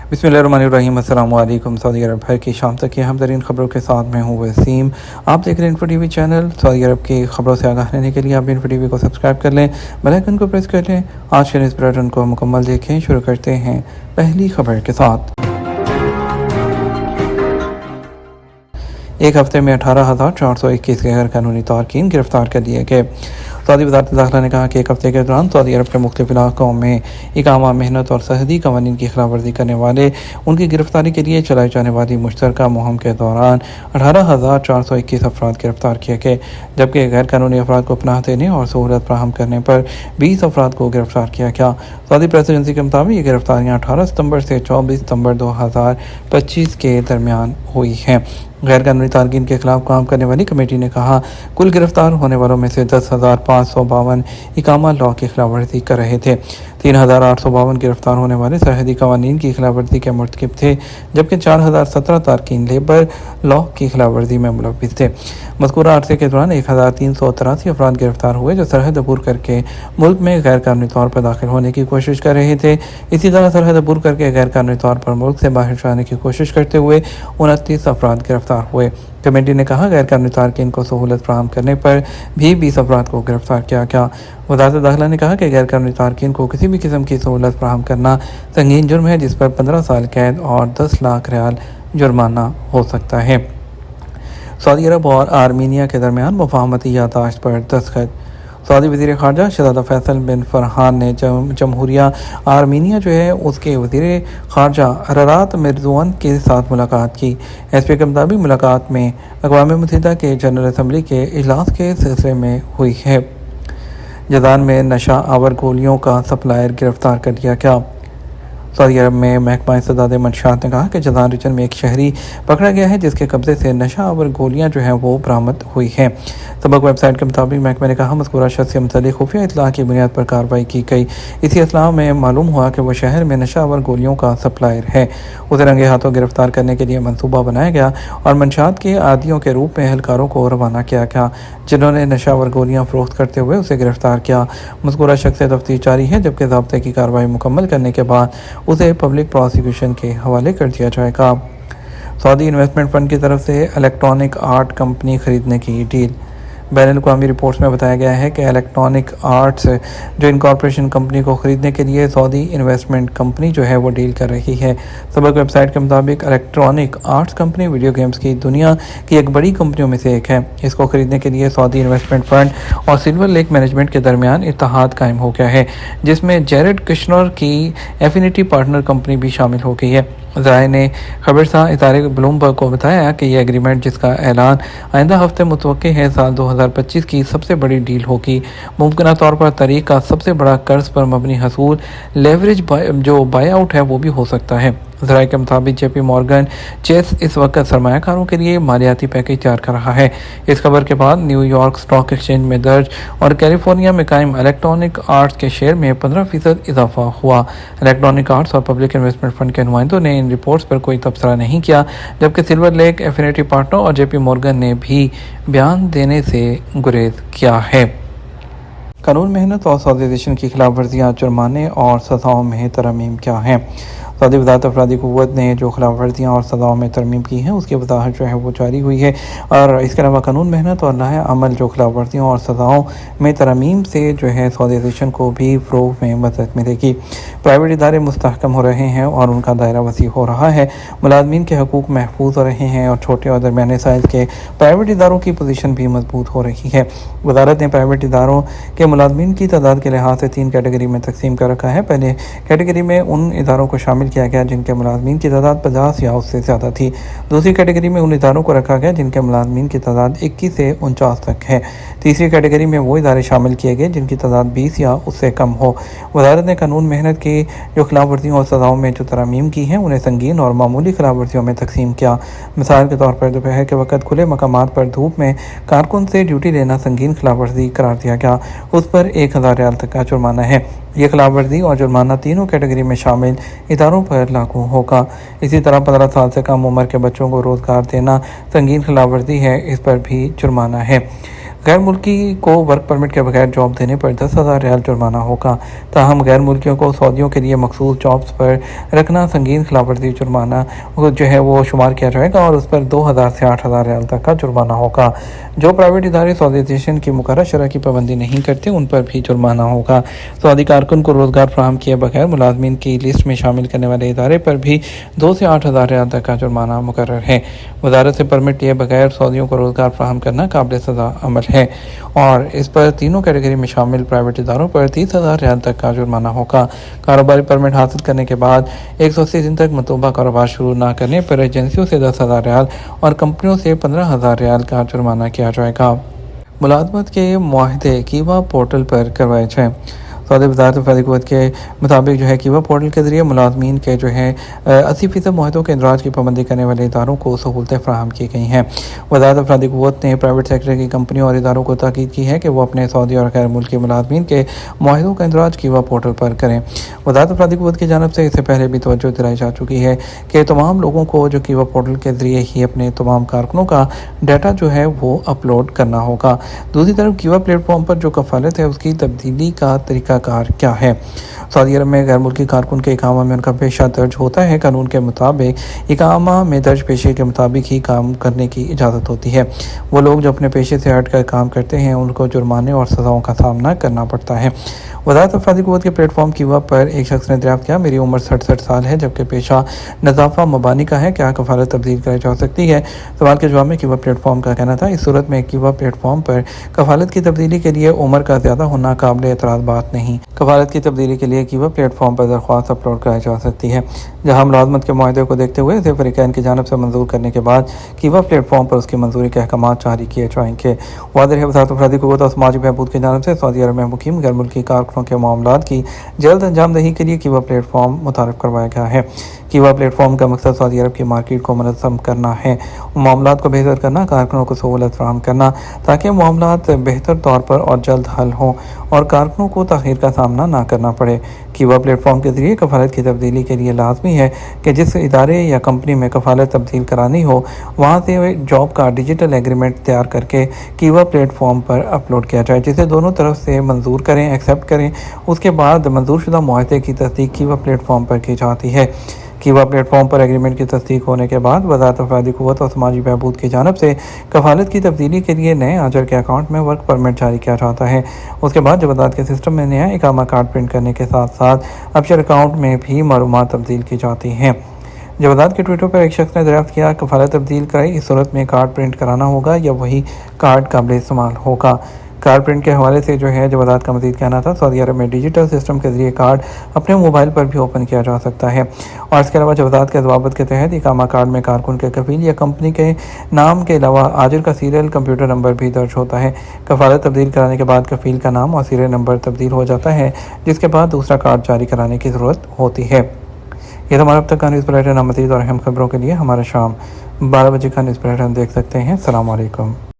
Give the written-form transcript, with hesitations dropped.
बिस्मिल्लाहिर्रहमानिर्रहीम। अस्सलाम वालेकुम। सऊदी अरब भर की शाम तक की अहम तरीन खबरों के साथ मैं हूँ वसीम। आप देख रहे हैं इन्फो टीवी चैनल। सऊदी अरब की खबरों से आगाह रहने के लिए आप इन्फो टीवी को सब्सक्राइब कर लें, बेल आइकन को प्रेस कर लें। आज के इस बुलेटिन को मुकम्मल देखें। शुरू करते हैं पहली खबर के साथ। एक हफ्ते में 18,421 गैर कानूनी तारकीन गिरफ्तार कर लिए गए। सऊदी वज़ारत दाखिला ने कहा कि एक हफ्ते के दौरान सऊदी अरब के मुख्तलिफ इलाकों में इकामा, मेहनत और सरहदी कवानीन की खिलाफ वर्जी करने वाले उनकी गिरफ्तारी के लिए चलाई जाने वाली मुश्तरका मुहिम के दौरान 18,421 अफराद गिरफ्तार किए गए, जबकि गैर कानूनी अफराद को पनाह देने और सहूलत फराहम करने पर 20 अफराद को गिरफ्तार किया गया। सऊदी प्रेस एजेंसी के मुताबिक ये गिरफ्तारियाँ 18 सितंबर से 24 सितंबर 2025 के दरमियान हुई हैं। गैर कानूनी तारकीन के खिलाफ काम करने वाली कमेटी ने कहा, कुल गिरफ्तार होने वालों में से 10,552 इकामा लॉ की खिलाफ वर्जी कर रहे थे। 3,852 गिरफ्तार होने वाले सरहदी कवानीन की खिलाफ वर्जी के मुर्तकिब थे, जबकि 4,017 तारकीन लेबर लॉ की खिलाफ वर्जी में मुलव्विस थे। मज़कूरा अरसे के दौरान 1,383 अफराद गिरफ्तार हुए जो सरहद अबूर करके मुल्क में गैर कानूनी तौर पर दाखिल होने की कोशिश कर रहे थे। इसी तरह सरहद अबूर करके गैर कानूनी तौर पर मुल्क से बाहर जाने की कोशिश करते हुए 29 अफराद गिरफ्तार हुए। कमेटी ने कहा, गैर कानूनी तारकीन को सहूलत फराहम करने पर भी 20 अफराद को गिरफ्तार किया गया। वज़ारत दाखिला ने कहा कि गैर कानूनी तारकीन को किसी भी किस्म की सहूलत फराहम करना संगीन जुर्म है, जिस पर 15 साल कैद और 10 लाख रियाल जुर्माना हो सकता है। सऊदी अरब और आर्मीनिया के दरमियान मुफाहमती याददाश्त पर दस्तखत। सऊदी वज़ीर ख़ारजा शहज़ादा फैसल बिन फरहान ने जमहूरिया आर्मीनिया उसके वज़ीर ख़ारजा अरारात मिर्ज़ोवन के साथ मुलाकात की। एसपी के मुताबिक मुलाकात में अक़वाम मुत्तहिदा के जनरल असम्बली के इजलास के सिलसिले में हुई है। जदान में नशा आवर गोलियों का सप्लायर गिरफ्तार कर लिया गया। सऊदी अरब में महकमा इंसदाद मंशियात ने कहा कि जदान रीजन में एक शहरी पकड़ा गया है, जिसके कब्जे से नशा आवर गोलियां वो बरामद हुई हैं। सबक वेबसाइट के मुताबिक महकमे ने कहा, मज़कूरा शख्स से मुतल्लिक़ खुफिया इत्तला की बुनियाद पर कार्रवाई की गई। इसी इत्तला में मालूम हुआ कि वह शहर में नशा आवर गोलियों का सप्लायर है। उसे रंगे हाथों गिरफ्तार करने के लिए मनसूबा बनाया गया और मंशात के आदियों के रूप में एहलकारों को रवाना किया गया, जिन्होंने नशा आवर गोलियाँ फ़रोख्त करते हुए उसे गिरफ्तार किया। मज़कूरा शख्स से तफ्तीश जारी है, जबकि ज़ाब्ते की कार्रवाई मुकम्मल करने के बाद उसे पब्लिक प्रोसिक्यूशन के हवाले कर दिया जाएगा। सऊदी इन्वेस्टमेंट फ़ंड की तरफ से इलेक्ट्रॉनिक आर्ट कंपनी खरीदने की डील। बैनुल-अक़वामी रिपोर्ट्स में बताया गया है कि इलेक्ट्रॉनिक आर्ट्स जो इनकॉर्पोरेशन कंपनी को ख़रीदने के लिए सऊदी इन्वेस्टमेंट कंपनी वो डील कर रही है। सबक वेबसाइट के मुताबिक electronic arts company video games की दुनिया की एक बड़ी कंपनियों में से एक है। इसको ख़रीदने के लिए सऊदी इन्वेस्टमेंट फ़ंड और सिल्वर लेक मैनेजमेंट के दरमियान इत्तेहाद कायम हो गया है, जिसमें जेरेड कुशनर की एफिनिटी पार्टनर कंपनी भी शामिल हो गई है। ज़राए ने खबरसां इदारे ब्लूमबर्ग को बताया कि यह एग्रीमेंट, जिसका ऐलान आइंदा हफ्ते मुतवक्किल है, साल 2025 की सबसे बड़ी डील होगी। मुमकिन तौर पर तारीख का सबसे बड़ा कर्ज पर मबनी हसूल लेवरेज बाई आउट है वो भी हो सकता है। ज़राए के मुताबिक JP मॉर्गन चेस इस वक्त सरमायाकारों के लिए मालियाती पैकेज तैयार कर रहा है। इस खबर के बाद न्यूयॉर्क स्टॉक एक्सचेंज में दर्ज और कैलिफोर्निया में कायम इलेक्ट्रॉनिक आर्ट्स के शेयर में 15% इजाफा हुआ। इलेक्ट्रॉनिक आर्ट्स और पब्लिक इन्वेस्टमेंट फ़ंड के नुमाइंदों ने इन रिपोर्ट्स पर कोई तबसरा नहीं किया, जबकि सिल्वर लेक, एफिनिटी पार्टनर और JP मॉर्गन ने भी बयान देने से गुरेज किया है। कानून, मेहनत और सऊदीज़ेशन की खिलाफ वर्जियाँ, जुर्माने और सज़ाओं में तरमीम क्या हैं। सऊदी वज़ारत अफरादी क़ुव्वत ने जो खिलाफ वर्जियाँ और सज़ाओं में तरमीम की हैं, उसकी वज़ाहत वो जारी हुई है। और इसके अलावा कानून, मेहनत और लाहे अमल जो खिलाफ वर्जियों और सज़ाओं में तरमीम से सऊदीज़ेशन को भी फ़रोग़ में मदद मिलेगी। प्राइवेट इदारे मुस्तहकम हो रहे हैं और उनका दायरा वसी हो रहा है। मुलाज़मीन के हकूक़ महफूज हो रहे हैं और छोटे और दरमियाने साइज़ के प्राइवेट इदारों की पोजीशन भी मजबूत हो रही है। वज़ारत ने प्राइवेट इदारों के मुलाज़मीन की तादाद के लिहाज से 3 कैटेगरी में तकसीम कर रखा है। पहले कैटेगरी में उन इदारों को शामिल किया गया जिनके मुलाज़मीन की तादाद 50 या उससे ज़्यादा थी। दूसरी कैटेगरी में उन इदारों को रखा गया जिनके मुलाज़मीन की तादाद 21 से 49 तक है। तीसरी कैटेगरी में वो इदारे शामिल किए गए जिनकी तादाद 20 या उससे कम हो। वज़ारत ने कानून, मेहनत की जो खिलाफ वर्जियों और सज़ाओं में जो तरमीम की हैं, उन्हें संगीन और मामूली खिलाफ वर्जियों में तकसीम किया। मिसाल के तौर पर दोपहर के वक्त खुले मकामात पर धूप में कारकुन से ड्यूटी लेना संगीन खिलाफ वर्जी करार दिया गया। उस पर 1000 रियाल तक का जुर्माना है। ये खिलाफ वर्जी और जुर्माना तीनों कैटेगरी में शामिल इदारों पर लागू होगा। इसी तरह 15 साल से कम उम्र के बच्चों को रोज़गार देना संगीन खिलाफ वर्जी है, इस पर भी जुर्माना है। غیر ملکی کو ورک پرمٹ کے بغیر جاب دینے پر 10,000 ریال جرمانہ ہوگا، تاہم غیر ملکیوں کو سعودیوں کے لیے مخصوص جابس پر رکھنا سنگین خلاف ورزی جرمانہ وہ شمار کیا جائے گا اور اس پر 2,000 سے 8,000 ریال تک کا جرمانہ ہوگا۔ جو پرائیویٹ ادارے سعودیزیشن کی مقررہ شرح کی پابندی نہیں کرتے ان پر بھی جرمانہ ہوگا۔ سعودی کارکن کو روزگار فراہم کیے بغیر ملازمین کی لسٹ میں شامل کرنے والے ادارے پر بھی 2 سے 8,000 ریال تک کا جرمانہ مقرر ہے۔ وزارت سے پرمٹ لیے بغیر سعودیوں کو روزگار فراہم کرنا قابل سزا عمل ہے اور اس پر تینوں کیٹیگری میں شامل پرائیویٹ اداروں پر 30,000 ریال تک کا جرمانہ ہوگا۔ کاروباری پرمٹ حاصل کرنے کے بعد 180 دن تک مطلوبہ کاروبار شروع نہ کرنے پر ایجنسیوں سے 10,000 ریال اور کمپنیوں سے 15,000 ریال کا جرمانہ کیا جائے گا۔ ملازمت کے معاہدے کیوا پورٹل پر کروائے جائیں۔ سعودی وزارت افرادی قوت کے مطابق کیوا پورٹل کے ذریعے ملازمین کے 80% معاہدوں کے اندراج کی پابندی کرنے والے اداروں کو سہولتیں فراہم کی گئی ہیں۔ وزارت افرادی قوت نے پرائیویٹ سیکٹر کی کمپنیوں اور اداروں کو تاکید کی ہے کہ وہ اپنے سعودی اور غیر ملکی ملازمین کے معاہدوں کا اندراج کیوا پورٹل پر کریں۔ وزارت افرادی قوت کی جانب سے اس سے پہلے بھی توجہ دلائی جا چکی ہے کہ تمام لوگوں کو کیوا پورٹل کے ذریعے ہی اپنے تمام کارکنوں کا ڈیٹا وہ اپلوڈ کرنا ہوگا۔ دوسری طرف کیوا پلیٹ فارم پر جو کفالت ہے اس کی تبدیلی کا طریقہ کار کیا ہے؟ سعودی عرب میں غیر ملکی کارکن کے اقامہ میں ان کا پیشہ درج ہوتا ہے۔ قانون کے مطابق اقامہ میں درج پیشے کے مطابق ہی کام کرنے کی اجازت ہوتی ہے۔ وہ لوگ جو اپنے پیشے سے ہٹ کر کام کرتے ہیں ان کو جرمانے اور سزاؤں کا سامنا کرنا پڑتا ہے۔ وزارت افرادی قوت کے پلیٹ فارم کیوا پر ایک شخص نے دریافت کیا، میری عمر 67 سال ہے جبکہ پیشہ نظافہ مبانی کا ہے، کیا کفالت تبدیل کرائی جا سکتی ہے؟ سوال کے جواب میں کیوا پلیٹ فارم کا کہنا تھا اس صورت میں کیوا پلیٹ فارم پر کفالت کی تبدیلی کے لیے عمر کا زیادہ ہونا قابل اعتراض بات نہیں۔ کفالت کی تبدیلی کے لیے کیوا پلیٹ فارم پر درخواست اپلوڈ کرائی جا سکتی ہے، جہاں ملازمت کے معاہدے کو دیکھتے ہوئے اسے فریقین کی جانب سے منظور کرنے کے بعد کیوا پلیٹ فارم پر اس کی منظوری کے احکامات جاری کیے جائیں گے۔ واضح ہے وزارت افرادی قوت اور سماجی بہبود کی جانب سے سعودی عرب میں مقیم غیر ملکی کارکنوں کے معاملات کی جلد انجام دہی کے لیے کیوا پلیٹ فارم متعارف کروایا گیا ہے۔ کیوا پلیٹ فارم کا مقصد سعودی عرب کی مارکیٹ کو منظم کرنا ہے، معاملات کو بہتر کرنا، کارکنوں کو سہولت فراہم کرنا تاکہ معاملات بہتر طور پر اور جلد حل ہوں اور کارکنوں کو تاخیر کا سامنا نہ کرنا پڑے۔ کیوا پلیٹ فارم کے ذریعے کفالت کی تبدیلی کے لیے لازمی ہے کہ جس ادارے یا کمپنی میں کفالت تبدیل کرانی ہو وہاں سے جاب کا ڈیجیٹل ایگریمنٹ تیار کر کے کیوا پلیٹ فارم پر اپلوڈ کیا جائے، جسے دونوں طرف سے منظور کریں، ایکسیپٹ کریں۔ اس کے بعد منظور شدہ معاہدے کی تصدیق کیوا پلیٹ فارم پر کی جاتی ہے۔ کیوا پلیٹ فارم پر ایگریمنٹ کی تصدیق ہونے کے بعد وزارت افرادی قوت اور سماجی بہبود کی جانب سے کفالت کی تبدیلی کے لیے نئے آجر کے اکاؤنٹ میں ورک پرمٹ جاری کیا جاتا ہے۔ اس کے بعد جوادات کے سسٹم میں نیا اقامہ کارڈ پرنٹ کرنے کے ساتھ ساتھ ابشر اکاؤنٹ میں بھی معلومات تبدیل کی جاتی ہیں۔ جوادات کے ٹویٹر پر ایک شخص نے دریافت کیا، کفالت تبدیل کرائی، اس صورت میں کارڈ پرنٹ کرانا ہوگا یا وہی کارڈ قابل استعمال ہوگا؟ کارڈ پرنٹ کے حوالے سے جوادات کا مزید کہنا تھا، سعودی عرب میں ڈیجیٹل سسٹم کے ذریعے کارڈ اپنے موبائل پر بھی اوپن کیا جا سکتا ہے اور اس کے علاوہ جوادات کے ضوابط کے تحت اقامہ کارڈ میں کارکن کے کفیل یا کمپنی کے نام کے علاوہ آجر کا سیریل کمپیوٹر نمبر بھی درج ہوتا ہے۔ کفالت تبدیل کرانے کے بعد کفیل کا نام اور سیریل نمبر تبدیل ہو جاتا ہے، جس کے بعد دوسرا کارڈ جاری کرانے کی ضرورت ہوتی ہے۔ یہ ہمارا اب تک کا نیوز بلیٹن، مزید اور اہم خبروں کے لیے ہمارا شام 12 بجے کا نیوز بلیٹن دیکھ سکتے ہیں۔ السلام علیکم۔